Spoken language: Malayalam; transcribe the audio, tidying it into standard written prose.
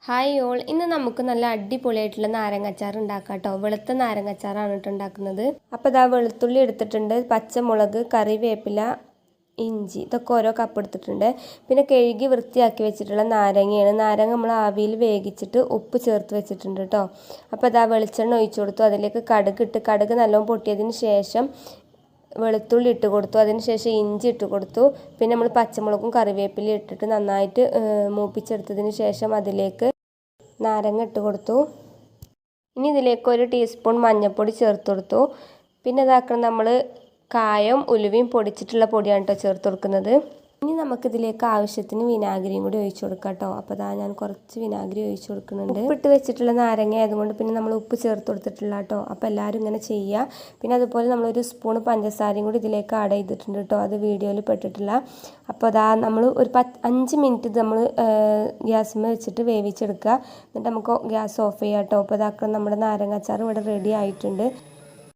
ഹായ് ഓൾ, ഇന്ന് നമുക്ക് നല്ല അടിപൊളിയായിട്ടുള്ള നാരങ്ങാച്ചാർ ഉണ്ടാക്കാം കേട്ടോ. വെളുത്ത നാരങ്ങാച്ചാറാണ് കേട്ടോ ഉണ്ടാക്കുന്നത്. അപ്പോൾ ഇതാ വെളുത്തുള്ളി എടുത്തിട്ടുണ്ട്, പച്ചമുളക്, കറിവേപ്പില, ഇഞ്ചി, ഇതൊക്കെ ഓരോ കപ്പ് എടുത്തിട്ടുണ്ട്. പിന്നെ കഴുകി വൃത്തിയാക്കി വെച്ചിട്ടുള്ള നാരങ്ങയാണ്. നാരങ്ങ നമ്മൾ ആവിയിൽ വേവിച്ചിട്ട് ഉപ്പ് ചേർത്ത് വെച്ചിട്ടുണ്ട് കേട്ടോ. അപ്പോൾ ഇതാ വെളിച്ചെണ്ണ ഒഴിച്ചു കൊടുത്തു, അതിലേക്ക് കടുക് നല്ലോണം പൊട്ടിയതിന് ശേഷം വെളുത്തുള്ളി ഇട്ട് കൊടുത്തു, അതിന് ശേഷം ഇഞ്ചി ഇട്ട് കൊടുത്തു. പിന്നെ നമ്മൾ പച്ചമുളകും കറിവേപ്പിലയും ഇട്ടിട്ട് നന്നായിട്ട് മൂപ്പിച്ചെടുത്തതിന് ശേഷം അതിലേക്ക് നാരങ്ങ ഇട്ട് കൊടുത്തു. ഇനി ഇതിലേക്ക് 1 ടീസ്പൂൺ മഞ്ഞൾപ്പൊടി ചേർത്ത് കൊടുത്തു. പിന്നെ ഇതാക്കണം നമ്മൾ കായം ഉലുവയും പൊടിച്ചിട്ടുള്ള പൊടിയാണ് കേട്ടോ ചേർത്ത് കൊടുക്കുന്നത്. ഇനി നമുക്കിതിലേക്ക് ആവശ്യത്തിന് വിനാഗിരിയും കൂടി ഒഴിച്ചു കൊടുക്കാം കേട്ടോ. അപ്പോൾ അതാ ഞാൻ കുറച്ച് വിനാഗിരി ഒഴിച്ചു കൊടുക്കുന്നുണ്ട്. ഉപ്പിട്ട് വെച്ചിട്ടുള്ള നാരങ്ങ ആയതുകൊണ്ട് പിന്നെ നമ്മൾ ഉപ്പ് ചേർത്ത് കൊടുത്തിട്ടില്ല കേട്ടോ. അപ്പോൾ എല്ലാവരും ഇങ്ങനെ ചെയ്യുക. പിന്നെ അതുപോലെ നമ്മളൊരു സ്പൂൺ പഞ്ചസാരയും കൂടി ഇതിലേക്ക് ആഡ് ചെയ്തിട്ടുണ്ട് കേട്ടോ. അത് വീഡിയോയിൽ പെട്ടിട്ടില്ല. അപ്പോൾ അതാ നമ്മൾ ഒരു 5 മിനിറ്റ് നമ്മൾ ഗ്യാസിൽ വെച്ചിട്ട് വേവിച്ചെടുക്കുക. എന്നിട്ട് നമുക്ക് ഗ്യാസ് ഓഫ് ചെയ്യാം കേട്ടോ. അപ്പോൾ ഇതാക്കണം നമ്മുടെ നാരങ്ങാച്ചാർ ഇവിടെ റെഡി ആയിട്ടുണ്ട്.